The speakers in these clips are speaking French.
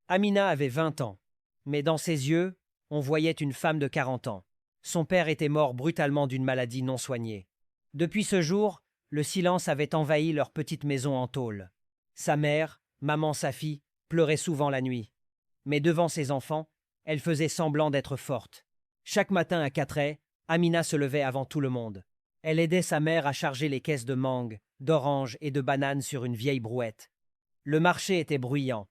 Amina avait 20 ans, mais dans ses yeux, on voyait une femme de 40 ans. Son père était mort brutalement d'une maladie non soignée. Depuis ce jour, le silence avait envahi leur petite maison en tôle. Sa mère, maman Safi, pleurait souvent la nuit. Mais devant ses enfants, elle faisait semblant d'être forte. Chaque matin à 4 heures, Amina se levait avant tout le monde. Elle aidait sa mère à charger les caisses de mangue, d'oranges et de bananes sur une vieille brouette. Le marché était bruyant,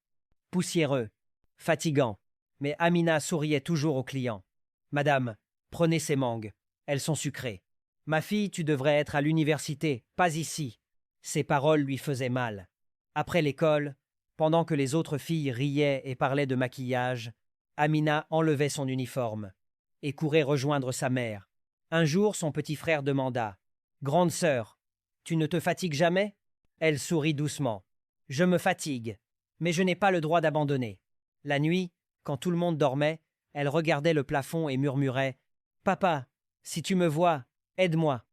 poussiéreux, fatigant, mais Amina souriait toujours aux clients. Madame, prenez ces mangues, elles sont sucrées. Ma fille, tu devrais être à l'université, pas ici. Ces paroles lui faisaient mal. Après l'école, pendant que les autres filles riaient et parlaient de maquillage, Amina enlevait son uniforme et courait rejoindre sa mère. Un jour, son petit frère demanda: Grande sœur, tu ne te fatigues jamais? Elle sourit doucement. Je me fatigue, mais je n'ai pas le droit d'abandonner. La nuit, quand tout le monde dormait, elle regardait le plafond et murmurait: Papa, si tu me vois, aide-moi.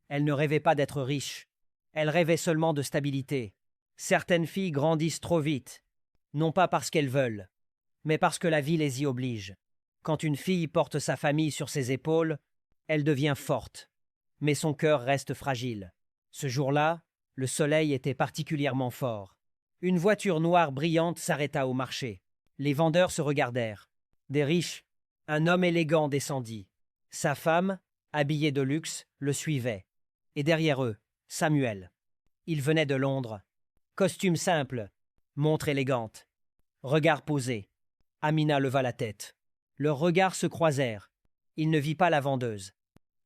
Elle ne rêvait pas d'être riche. Elle rêvait seulement de stabilité. Certaines filles grandissent trop vite, non pas parce qu'elles veulent, mais parce que la vie les y oblige. Quand une fille porte sa famille sur ses épaules, elle devient forte, mais son cœur reste fragile. Ce jour-là, le soleil était particulièrement fort. Une voiture noire brillante s'arrêta au marché. Les vendeurs se regardèrent. Des riches, un homme élégant descendit. Sa femme, habillée de luxe, le suivait. Et derrière eux, Samuel. Il venait de Londres. Costume simple, montre élégante, regard posé. Amina leva la tête. Leurs regards se croisèrent. Il ne vit pas la vendeuse.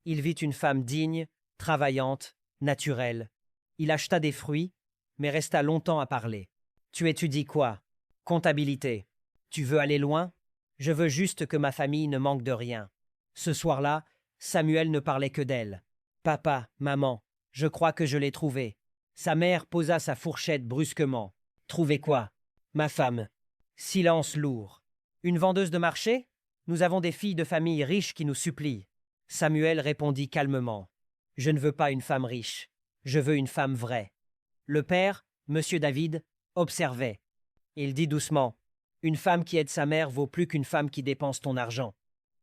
Il vit une femme digne, travaillante, naturelle. Il acheta des fruits, mais resta longtemps à parler. Tu étudies quoi? Comptabilité. Tu veux aller loin? Je veux juste que ma famille ne manque de rien. Ce soir-là, Samuel ne parlait que d'elle. Papa, maman, je crois que je l'ai trouvée. Sa mère posa sa fourchette brusquement. Trouver quoi? Ma femme. Silence lourd. Une vendeuse de marché? Nous avons des filles de famille riches qui nous supplient. Samuel répondit calmement. Je ne veux pas une femme riche. Je veux une femme vraie. Le père, Monsieur David, observait. Il dit doucement: Une femme qui aide sa mère vaut plus qu'une femme qui dépense ton argent.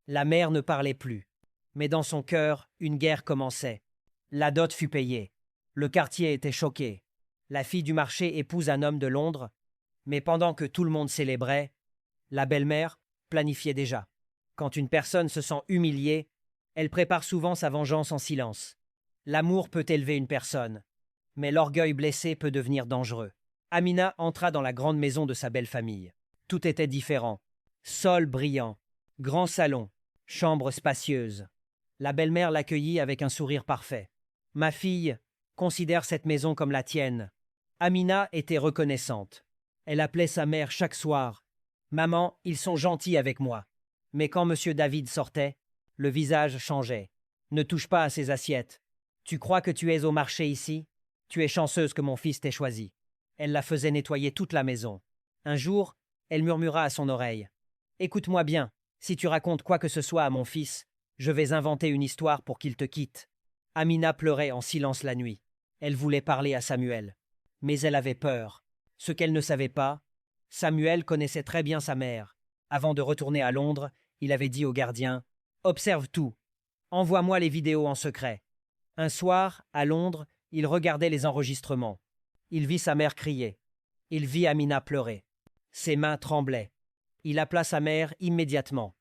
La mère ne parlait plus. Mais dans son cœur, une guerre commençait. La dot fut payée. Le quartier était choqué. La fille du marché épouse un homme de Londres, mais pendant que tout le monde célébrait, la belle-mère planifiait déjà. Quand une personne se sent humiliée, elle prépare souvent sa vengeance en silence. L'amour peut élever une personne, mais l'orgueil blessé peut devenir dangereux. Amina entra dans la grande maison de sa belle famille. Tout était différent. Sol brillant, grand salon, chambre spacieuse. La belle-mère l'accueillit avec un sourire parfait. Ma fille, considère cette maison comme la tienne. Amina était reconnaissante. Elle appelait sa mère chaque soir. Maman, ils sont gentils avec moi. Mais quand Monsieur David sortait, le visage changeait. Ne touche pas à ces assiettes. Tu crois que tu es au marché ici? Tu es chanceuse que mon fils t'ait choisi. Elle la faisait nettoyer toute la maison. Un jour, elle murmura à son oreille: Écoute-moi bien, si tu racontes quoi que ce soit à mon fils, je vais inventer une histoire pour qu'il te quitte. Amina pleurait en silence la nuit. Elle voulait parler à Samuel. Mais elle avait peur. Ce qu'elle ne savait pas, Samuel connaissait très bien sa mère. Avant de retourner à Londres, il avait dit au gardien: Observe tout. Envoie-moi les vidéos en secret. Un soir, à Londres, il regardait les enregistrements. Il vit sa mère crier. Il vit Amina pleurer. Ses mains tremblaient. Il appela sa mère immédiatement.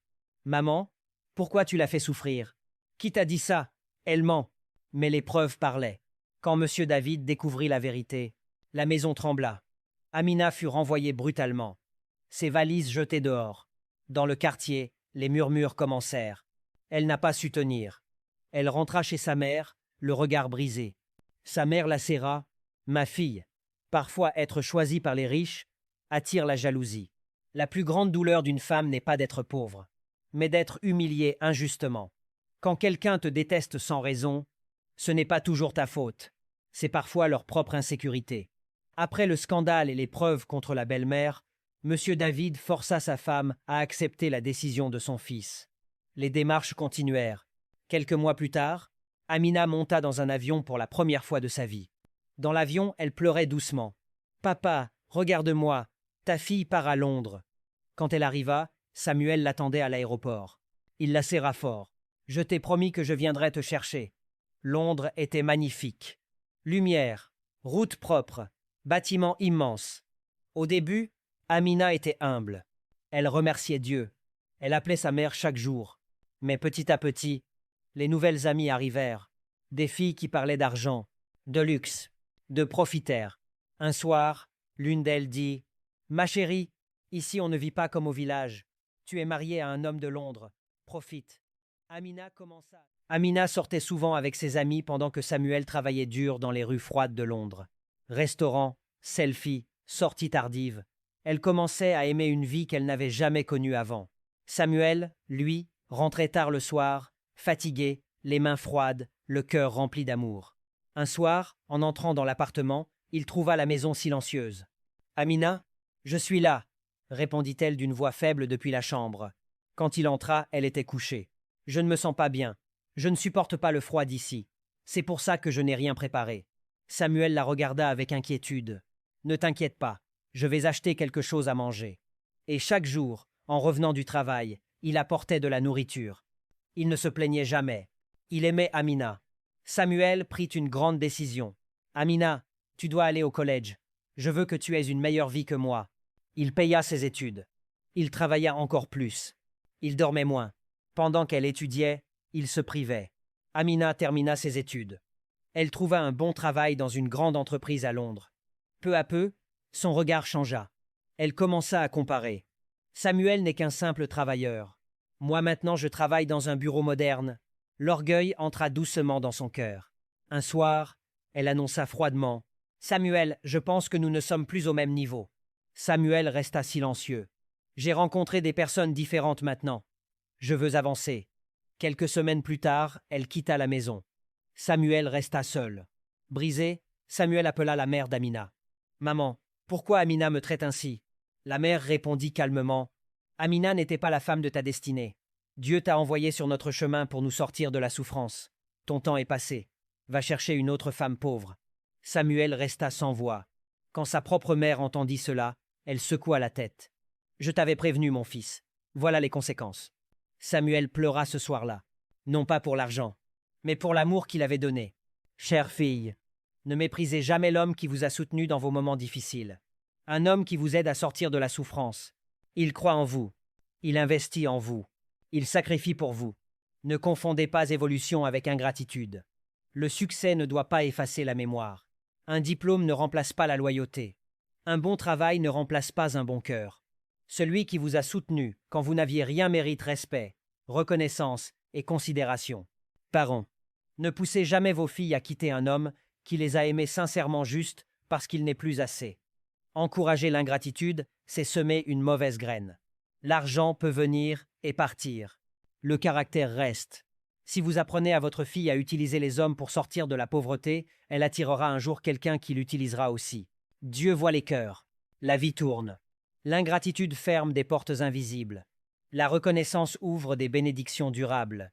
Maman, pourquoi tu l'as fait souffrir? Qui t'a dit ça? Elle ment. Mais les preuves parlaient. Quand Monsieur David découvrit la vérité, la maison trembla. Amina fut renvoyée brutalement. Ses valises jetées dehors. Dans le quartier, les murmures commencèrent. Elle n'a pas su tenir. Elle rentra chez sa mère, le regard brisé. Sa mère la serra. Ma fille, parfois être choisie par les riches attire la jalousie. La plus grande douleur d'une femme n'est pas d'être pauvre, mais d'être humiliée injustement. Quand quelqu'un te déteste sans raison, ce n'est pas toujours ta faute. C'est parfois leur propre insécurité. Après le scandale et les preuves contre la belle-mère, Monsieur David força sa femme à accepter la décision de son fils. Les démarches continuèrent. Quelques mois plus tard, Amina monta dans un avion pour la première fois de sa vie. Dans l'avion, elle pleurait doucement. Papa, regarde-moi, ta fille part à Londres. Quand elle arriva, Samuel l'attendait à l'aéroport. Il la serra fort. « Je t'ai promis que je viendrais te chercher. » Londres était magnifique. Lumière, route propre, bâtiments immenses. Au début, Amina était humble. Elle remerciait Dieu. Elle appelait sa mère chaque jour. Mais petit à petit, les nouvelles amies arrivèrent. Des filles qui parlaient d'argent, de luxe, de profitèrent. Un soir, l'une d'elles dit « Ma chérie, ici on ne vit pas comme au village. Tu es mariée à un homme de Londres. Profite. » Amina sortait souvent avec ses amis pendant que Samuel travaillait dur dans les rues froides de Londres. Restaurants, selfies, sorties tardives. Elle commençait à aimer une vie qu'elle n'avait jamais connue avant. Samuel, lui, rentrait tard le soir, fatigué, les mains froides, le cœur rempli d'amour. Un soir, en entrant dans l'appartement, il trouva la maison silencieuse. « Amina, je suis là », répondit-elle d'une voix faible depuis la chambre. Quand il entra, elle était couchée. « Je ne me sens pas bien. Je ne supporte pas le froid d'ici. C'est pour ça que je n'ai rien préparé. » Samuel la regarda avec inquiétude. « Ne t'inquiète pas, je vais acheter quelque chose à manger. » Et chaque jour, en revenant du travail, il apportait de la nourriture. Il ne se plaignait jamais. Il aimait Amina. Samuel prit une grande décision. « Amina, tu dois aller au collège. Je veux que tu aies une meilleure vie que moi. » Il paya ses études. Il travailla encore plus. Il dormait moins. Pendant qu'elle étudiait, il se privait. Amina termina ses études. Elle trouva un bon travail dans une grande entreprise à Londres. Peu à peu, son regard changea. Elle commença à comparer. Samuel n'est qu'un simple travailleur. Moi maintenant je travaille dans un bureau moderne. L'orgueil entra doucement dans son cœur. Un soir, elle annonça froidement « Samuel, je pense que nous ne sommes plus au même niveau. » Samuel resta silencieux. « J'ai rencontré des personnes différentes maintenant. Je veux avancer. » Quelques semaines plus tard, elle quitta la maison. Samuel resta seul. Brisé, Samuel appela la mère d'Amina. « Maman, pourquoi Amina me traite ainsi ?» La mère répondit calmement. « Amina n'était pas la femme de ta destinée. Dieu t'a envoyé sur notre chemin pour nous sortir de la souffrance. Ton temps est passé. Va chercher une autre femme pauvre. » Samuel resta sans voix. Quand sa propre mère entendit cela, elle secoua la tête. « Je t'avais prévenu, mon fils. Voilà les conséquences. » Samuel pleura ce soir-là, non pas pour l'argent, mais pour l'amour qu'il avait donné. Chère fille, ne méprisez jamais l'homme qui vous a soutenu dans vos moments difficiles. Un homme qui vous aide à sortir de la souffrance. Il croit en vous. Il investit en vous. Il sacrifie pour vous. Ne confondez pas évolution avec ingratitude. Le succès ne doit pas effacer la mémoire. Un diplôme ne remplace pas la loyauté. Un bon travail ne remplace pas un bon cœur. Celui qui vous a soutenu quand vous n'aviez rien mérite respect, reconnaissance et considération. Parents, ne poussez jamais vos filles à quitter un homme qui les a aimées sincèrement juste parce qu'il n'est plus assez. Encourager l'ingratitude, c'est semer une mauvaise graine. L'argent peut venir et partir. Le caractère reste. Si vous apprenez à votre fille à utiliser les hommes pour sortir de la pauvreté, elle attirera un jour quelqu'un qui l'utilisera aussi. Dieu voit les cœurs. La vie tourne. L'ingratitude ferme des portes invisibles. La reconnaissance ouvre des bénédictions durables.